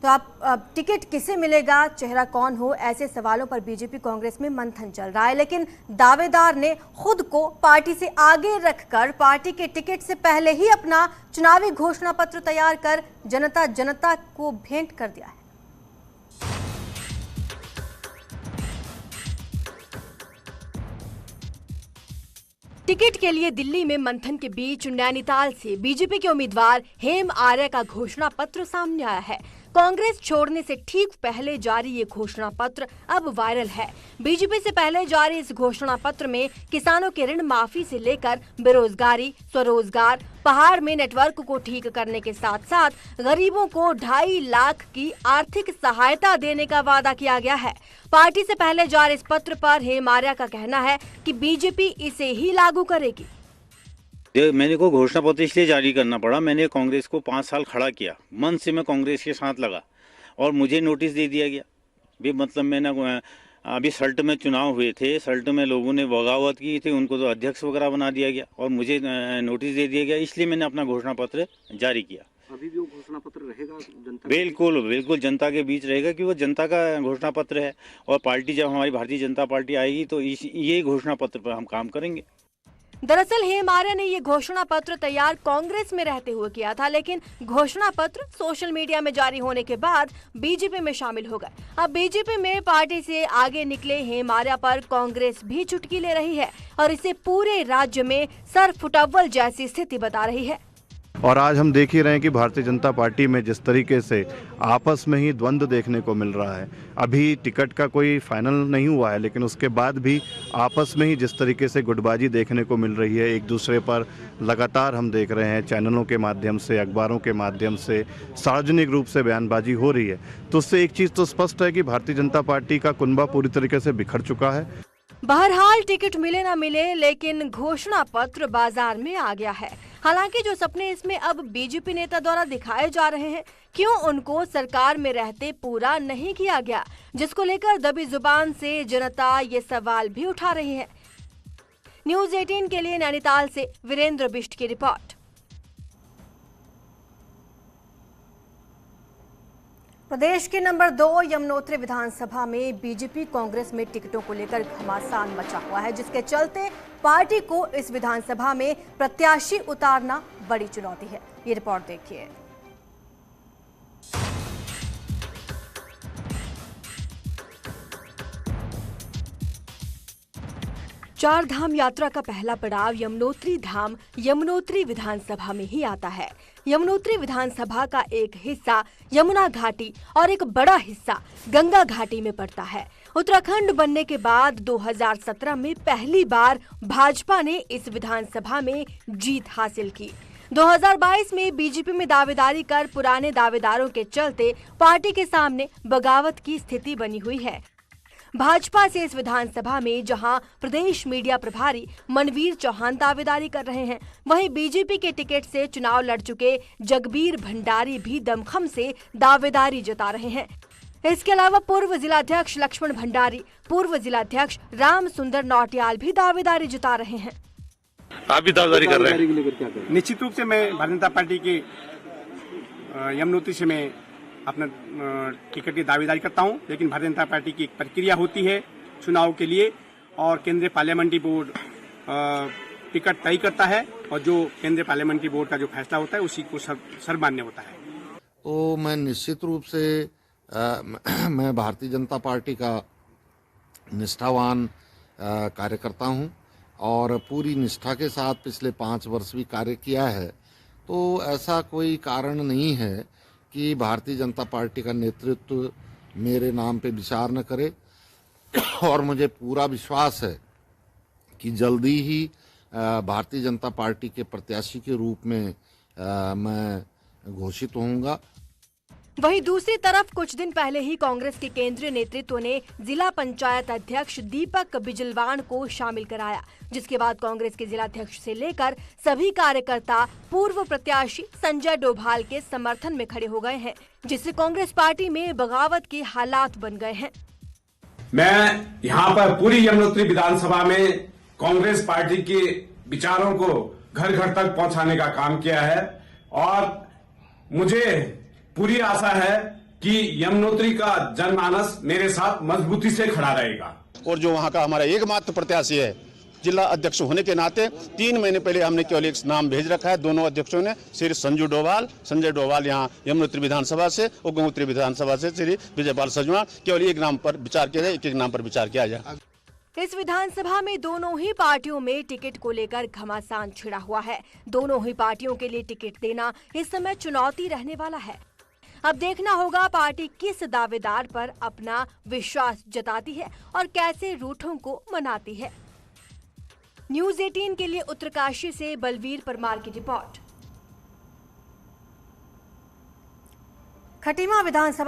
तो अब टिकट किसे मिलेगा, चेहरा कौन हो, ऐसे सवालों पर बीजेपी कांग्रेस में मंथन चल रहा है। लेकिन दावेदार ने खुद को पार्टी से आगे रखकर पार्टी के टिकट से पहले ही अपना चुनावी घोषणा पत्र तैयार कर जनता को भेंट कर दिया है। टिकट के लिए दिल्ली में मंथन के बीच नैनीताल से बीजेपी के उम्मीदवार हेम आर्य का घोषणा पत्र सामने आया है। कांग्रेस छोड़ने से ठीक पहले जारी ये घोषणा पत्र अब वायरल है। बीजेपी से पहले जारी इस घोषणा पत्र में किसानों के ऋण माफी से लेकर बेरोजगारी, स्वरोजगार, पहाड़ में नेटवर्क को ठीक करने के साथ साथ गरीबों को 2.5 लाख की आर्थिक सहायता देने का वादा किया गया है। पार्टी से पहले जारी इस पत्र पर हेम आर्य का कहना है कि बीजेपी इसे ही लागू करेगी। मैंने को घोषणा पत्र इसलिए जारी करना पड़ा, मैंने कांग्रेस को 5 साल खड़ा किया, मन से मैं कांग्रेस के साथ लगा और मुझे नोटिस दे दिया गया भी। मतलब मैंने अभी सल्ट में चुनाव हुए थे, सल्ट में लोगों ने बगावत की थी, उनको तो अध्यक्ष वगैरह बना दिया गया और मुझे नोटिस दे दिया गया, इसलिए मैंने अपना घोषणा पत्र जारी किया। अभी भी वो घोषणा पत्र रहेगा जनता? बिल्कुल जनता के बीच रहेगा कि वो जनता का घोषणा पत्र है और पार्टी जब हमारी भारतीय जनता पार्टी आएगी तो ये घोषणा पत्र पर हम काम करेंगे। दरअसल हेम आर्य ने ये घोषणा पत्र तैयार कांग्रेस में रहते हुए किया था, लेकिन घोषणा पत्र सोशल मीडिया में जारी होने के बाद बीजेपी में शामिल हो गए। अब बीजेपी में पार्टी से आगे निकले हेम आर्य पर कांग्रेस भी चुटकी ले रही है और इसे पूरे राज्य में सर फुटअव्वल जैसी स्थिति बता रही है। और आज हम देख ही रहे हैं कि भारतीय जनता पार्टी में जिस तरीके से आपस में ही द्वंद्व देखने को मिल रहा है। अभी टिकट का कोई फाइनल नहीं हुआ है, लेकिन उसके बाद भी आपस में ही जिस तरीके से गुटबाजी देखने को मिल रही है, एक दूसरे पर लगातार हम देख रहे हैं चैनलों के माध्यम से, अखबारों के माध्यम से सार्वजनिक रूप से बयानबाजी हो रही है। तो उससे एक चीज़ तो स्पष्ट है कि भारतीय जनता पार्टी का कुनबा पूरी तरीके से बिखर चुका है। बहरहाल टिकट मिले ना मिले, लेकिन घोषणा पत्र बाजार में आ गया है। हालांकि जो सपने इसमें अब बीजेपी नेता द्वारा दिखाए जा रहे हैं, क्यों उनको सरकार में रहते पूरा नहीं किया गया, जिसको लेकर दबी जुबान से जनता ये सवाल भी उठा रही है। न्यूज़ 18 के लिए नैनीताल से वीरेंद्र बिष्ट की रिपोर्ट। प्रदेश के नंबर 2 यमुनोत्री विधानसभा में बीजेपी कांग्रेस में टिकटों को लेकर घमासान मचा हुआ है, जिसके चलते पार्टी को इस विधानसभा में प्रत्याशी उतारना बड़ी चुनौती है। ये रिपोर्ट देखिए। चार धाम यात्रा का पहला पड़ाव यमुनोत्री धाम यमुनोत्री विधानसभा में ही आता है। यमुनोत्री विधानसभा का एक हिस्सा यमुना घाटी और एक बड़ा हिस्सा गंगा घाटी में पड़ता है। उत्तराखंड बनने के बाद 2017 में पहली बार भाजपा ने इस विधानसभा में जीत हासिल की। 2022 में बीजेपी में दावेदारी कर पुराने दावेदारों के चलते पार्टी के सामने बगावत की स्थिति बनी हुई है। भाजपा से इस विधानसभा में जहां प्रदेश मीडिया प्रभारी मनवीर चौहान दावेदारी कर रहे हैं, वहीं बीजेपी के टिकट से चुनाव लड़ चुके जगबीर भंडारी भी दमखम से दावेदारी जता रहे हैं। इसके अलावा पूर्व जिलाध्यक्ष लक्ष्मण भंडारी, पूर्व जिलाध्यक्ष राम सुंदर नौटियाल भी दावेदारी जता रहे हैं। आप भी दावेदारी कर रहे हैं? निश्चित रूप से मैं भारतीय जनता पार्टी के यमुनोत्री से मैं अपना टिकट की दावेदारी करता हूं, लेकिन भारतीय जनता पार्टी की एक प्रक्रिया होती है चुनाव के लिए और केंद्रीय पार्लियामेंट्री बोर्ड टिकट तय करता है और जो केंद्रीय पार्लियामेंट्री बोर्ड का जो फैसला होता है उसी को सर्वमान्य होता है। तो मैं निश्चित रूप से मैं भारतीय जनता पार्टी का निष्ठावान कार्यकर्ता हूं और पूरी निष्ठा के साथ पिछले 5 वर्ष भी कार्य किया है। तो ऐसा कोई कारण नहीं है कि भारतीय जनता पार्टी का नेतृत्व मेरे नाम पे विचार न करे और मुझे पूरा विश्वास है कि जल्दी ही भारतीय जनता पार्टी के प्रत्याशी के रूप में मैं घोषित होऊंगा। वहीं दूसरी तरफ कुछ दिन पहले ही कांग्रेस के केंद्रीय नेतृत्व ने जिला पंचायत अध्यक्ष दीपक बिजलवाण को शामिल कराया, जिसके बाद कांग्रेस के जिलाध्यक्ष से लेकर सभी कार्यकर्ता पूर्व प्रत्याशी संजय डोभाल के समर्थन में खड़े हो गए हैं, जिससे कांग्रेस पार्टी में बगावत के हालात बन गए हैं। मैं यहाँ पर पूरी यमुनोत्री विधानसभा में कांग्रेस पार्टी के विचारों को घर घर तक पहुंचाने का काम किया है और मुझे पूरी आशा है कि यमुनोत्री का जनमानस मेरे साथ मजबूती से खड़ा रहेगा। और जो वहाँ का हमारा एकमात्र प्रत्याशी है जिला अध्यक्ष होने के नाते 3 महीने पहले हमने केवल एक नाम भेज रखा है दोनों अध्यक्षों ने, श्री संजय डोभाल यहाँ यमुनोत्री विधानसभा से और गंगोत्री विधानसभा से श्री विजयपाल सजवान, केवल एक नाम पर विचार किया जाए, एक नाम पर विचार किया जाए। इस विधानसभा में दोनों ही पार्टियों में टिकट को लेकर घमासान छिड़ा हुआ है। दोनों ही पार्टियों के लिए टिकट देना इस समय चुनौती रहने वाला है। अब देखना होगा पार्टी किस दावेदार पर अपना विश्वास जताती है और कैसे रूठों को मनाती है। न्यूज़ 18 के लिए उत्तरकाशी से बलवीर परमार की रिपोर्ट। खटीमा विधानसभा